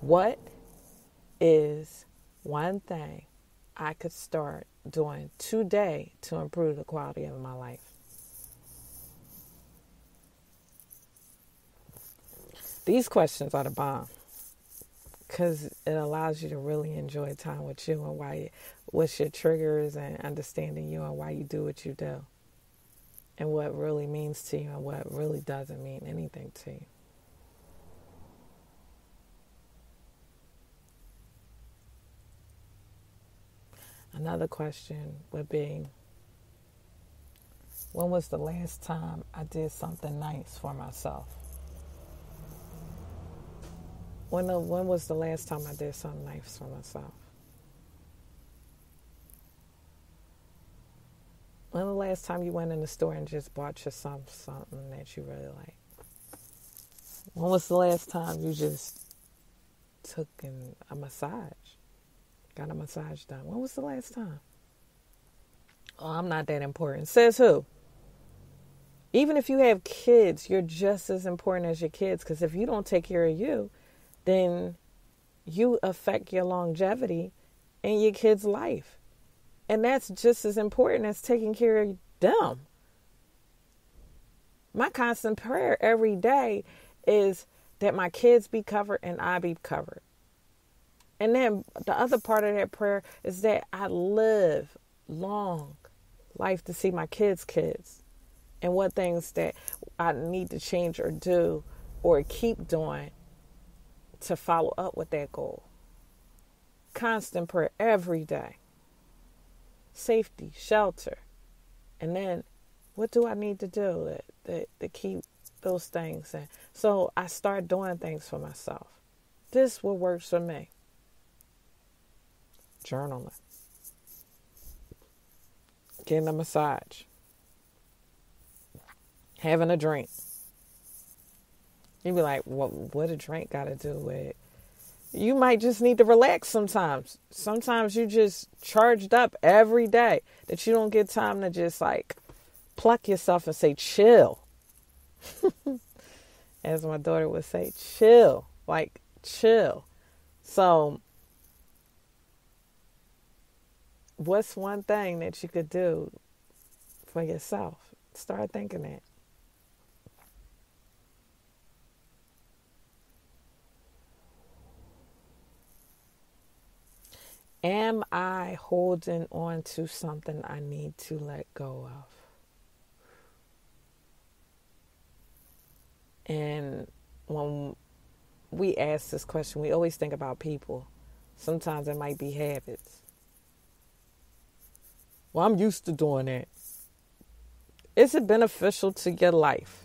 What is one thing I could start doing today to improve the quality of my life? These questions are the bomb because it allows you to really enjoy time with you and what's your triggers and understanding you and why you do what you do and what really means to you and what really doesn't mean anything to you. Another question would be, when was the last time I did something nice for myself? When was the last time I did something nice for myself? When the last time you went in the store and just bought yourself something that you really like? When was the last time you just took a massage? Got a massage done? When was the last time? Oh, I'm not that important. Says who? Even if you have kids, you're just as important as your kids, because if you don't take care of you, then you affect your longevity in your kid's life. And that's just as important as taking care of them. My constant prayer every day is that my kids be covered and I be covered. And then the other part of that prayer is that I live long life to see my kids' kids and what things that I need to change or do or keep doing to follow up with that goal. Constant prayer every day. Safety, shelter. And then what do I need to do to keep those things? And so I start doing things for myself. This what works for me. Journaling. Getting a massage. Having a drink. You'd be like, what a drink got to do with it? You might just need to relax sometimes. Sometimes you just charged up every day that you don't get time to just like pluck yourself and say, chill. As my daughter would say, chill. Like, chill. So, what's one thing that you could do for yourself? Start thinking that. Am I holding on to something I need to let go of? And when we ask this question, we always think about people. Sometimes it might be habits. Well, I'm used to doing that. Is it beneficial to your life?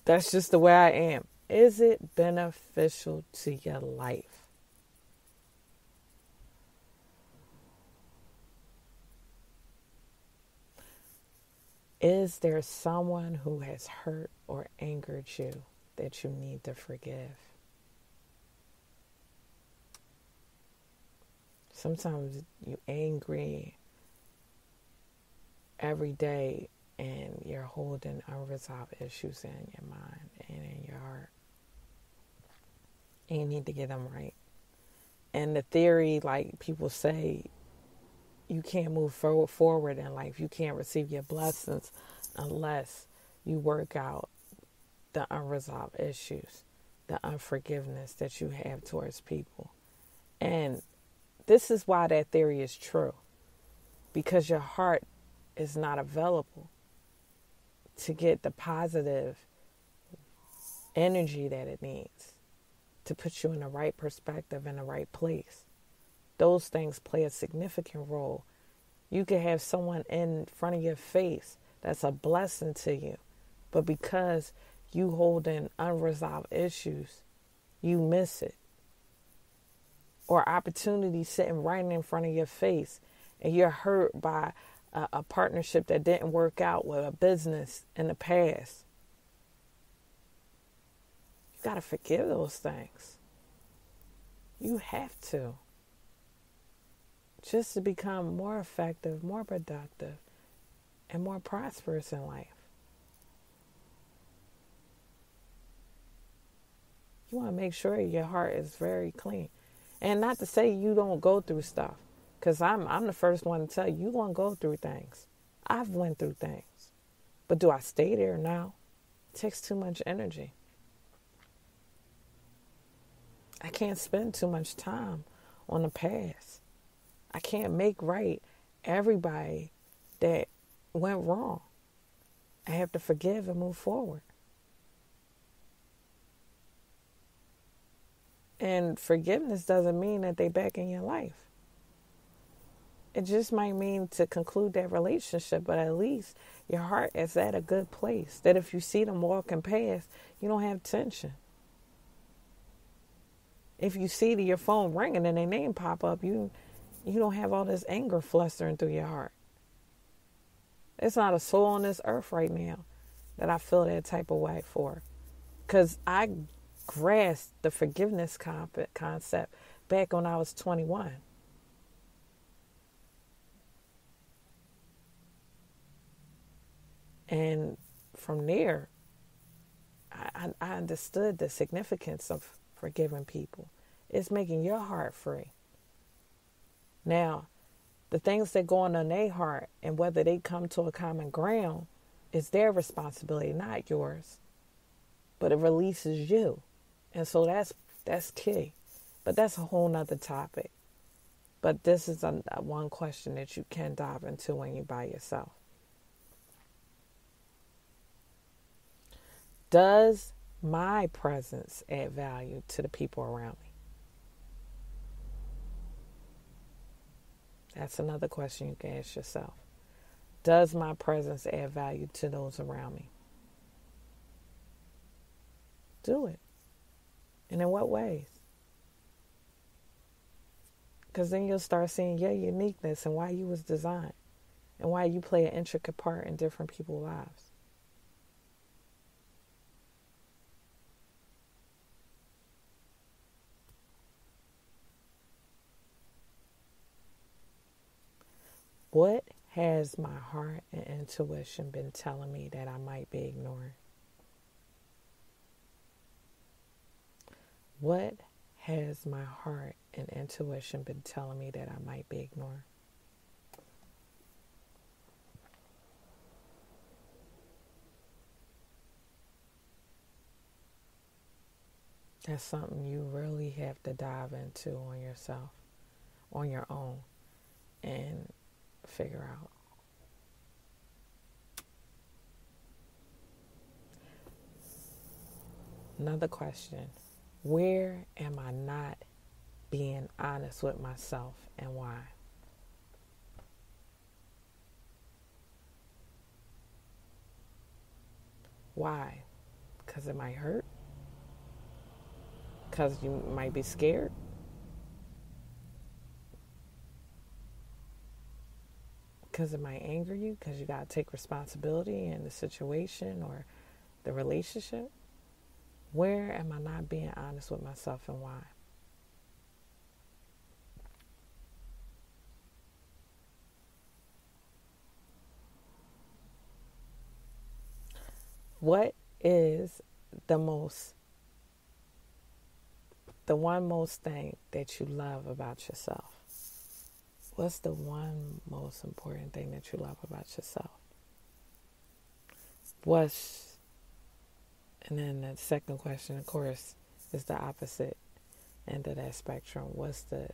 That's just the way I am. Is it beneficial to your life? Is there someone who has hurt or angered you that you need to forgive? Sometimes you're angry every day and you're holding unresolved issues in your mind and in your heart. And you need to get them right. And the theory, like people say, you can't move forward in life. You can't receive your blessings unless you work out the unresolved issues, the unforgiveness that you have towards people. And this is why that theory is true. Because your heart is not available to get the positive energy that it needs to put you in the right perspective, in the right place. Those things play a significant role. You could have someone in front of your face that's a blessing to you, but because you hold in unresolved issues, you miss it. Or opportunity sitting right in front of your face and you're hurt by a partnership that didn't work out with a business in the past. You got to forgive those things. You have to. Just to become more effective, more productive, and more prosperous in life. You want to make sure your heart is very clean. And not to say you don't go through stuff, because I'm the first one to tell you, you're going to go through things. I've went through things. But do I stay there now? It takes too much energy. I can't spend too much time on the past. I can't make right everybody that went wrong. I have to forgive and move forward. And forgiveness doesn't mean that they back in your life. It just might mean to conclude that relationship, but at least your heart is at a good place. That if you see them walking past, you don't have tension. If you see your phone ringing and their name pop up, you don't have all this anger flustering through your heart. There's not a soul on this earth right now that I feel that type of way for. Because I grasped the forgiveness concept back when I was 21. And from there, I understood the significance of forgiving people. It's making your heart free. Now, the things that go on in their heart and whether they come to a common ground is their responsibility, not yours. But it releases you. And so that's key. But that's a whole nother topic. But this is one question that you can dive into when you're by yourself. Does my presence add value to the people around me? That's another question you can ask yourself. Does my presence add value to those around me? Do it. And in what ways? Because then you'll start seeing your uniqueness and why you was designed and why you play an intricate part in different people's lives. What has my heart and intuition been telling me that I might be ignoring? What has my heart and intuition been telling me that I might be ignoring? That's something you really have to dive into on yourself, on your own, and figure out. Another question. Where am I not being honest with myself and why? Why? Because it might hurt? Because you might be scared? Because it might anger you? Because you got to take responsibility in the situation or the relationship? Where am I not being honest with myself and why? What is the one most thing that you love about yourself? What's the one most important thing that you love about yourself? And then the second question, of course, is the opposite end of that spectrum. What's the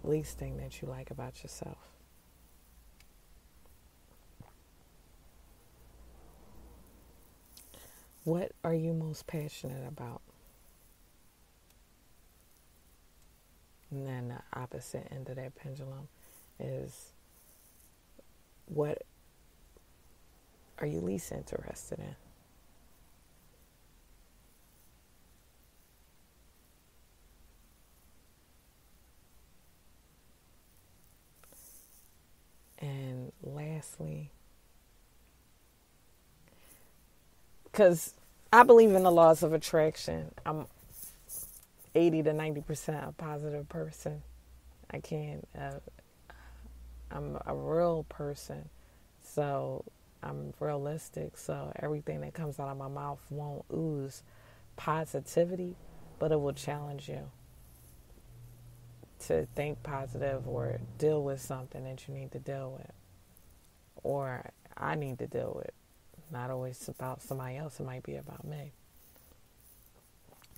least thing that you like about yourself? What are you most passionate about? And then the opposite end of that pendulum is what are you least interested in? And lastly, because I believe in the laws of attraction. I'm 80 to 90% a positive person. I'm a real person. So I'm realistic. So everything that comes out of my mouth won't ooze positivity, but it will challenge you to think positive or deal with something that you need to deal with, or I need to deal with. Not always about somebody else, it might be about me.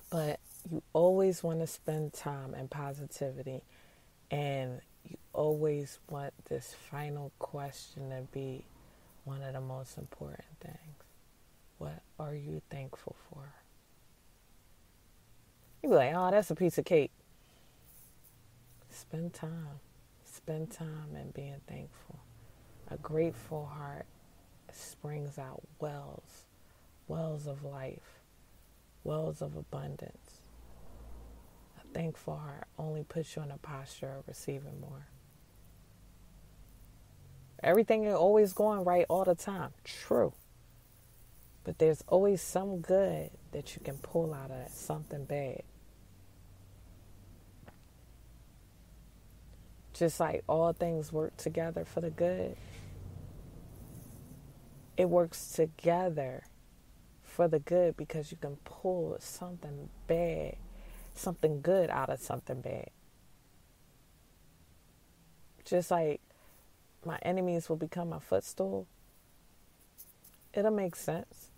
But you always want to spend time in positivity, and you always want this final question to be one of the most important things. What are you thankful for? You be like, oh, that's a piece of cake. Spend time. Spend time in being thankful. A grateful heart springs out wells of life, wells of abundance. A thankful heart only puts you in a posture of receiving more. Everything is always going right all the time. True. But there's always some good that you can pull out of that, something bad. Just like all things work together for the good, it works together for the good because you can pull something bad, something good out of something bad. Just like my enemies will become my footstool, it'll make sense.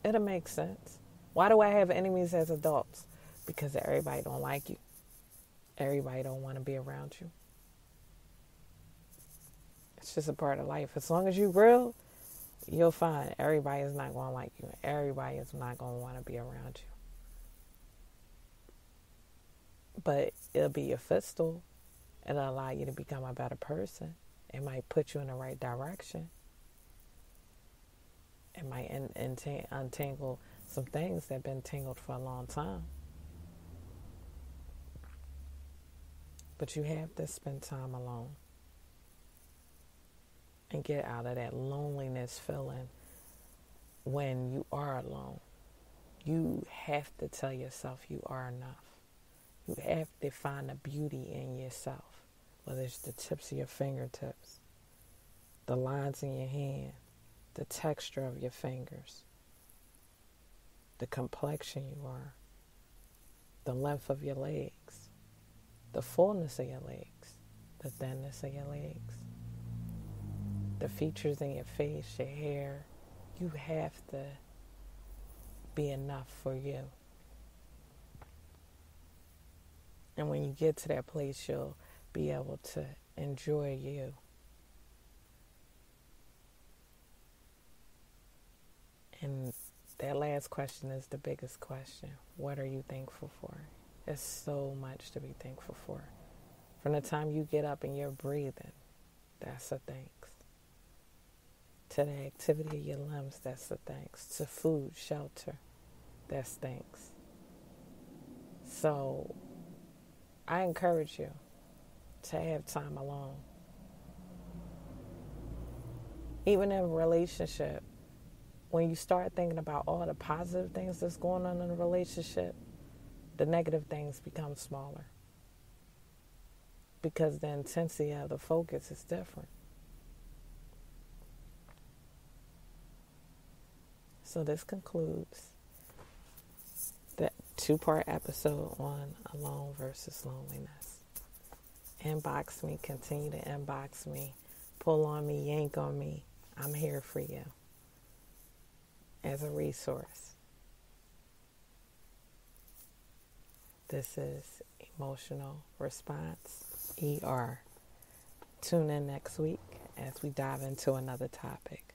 It'll make sense. Why do I have enemies as adults? Because everybody don't like you. Everybody don't want to be around you. It's just a part of life. As long as you're real, you'll find everybody is not going to like you. Everybody is not going to want to be around you. But it'll be your footstool. It'll allow you to become a better person. It might put you in the right direction. It might untangle some things that have been tangled for a long time. But you have to spend time alone and get out of that loneliness feeling when you are alone. You have to tell yourself you are enough. You have to find the beauty in yourself, whether it's the tips of your fingertips, the lines in your hand, the texture of your fingers, the complexion you are, the length of your legs, the fullness of your legs, the thinness of your legs, the features in your face, your hair. You have to be enough for you. And when you get to that place, you'll be able to enjoy you. And that last question is the biggest question. What are you thankful for? There's so much to be thankful for. From the time you get up and you're breathing, that's a thanks. To the activity of your limbs, that's a thanks. To food, shelter, that's thanks. So I encourage you to have time alone. Even in a relationship, when you start thinking about all the positive things that's going on in a relationship, the negative things become smaller. Because the intensity of the focus is different. So this concludes the 2-part episode on alone versus loneliness. Inbox me, continue to inbox me, pull on me, yank on me. I'm here for you as a resource. This is Emotional Response, ER. Tune in next week as we dive into another topic.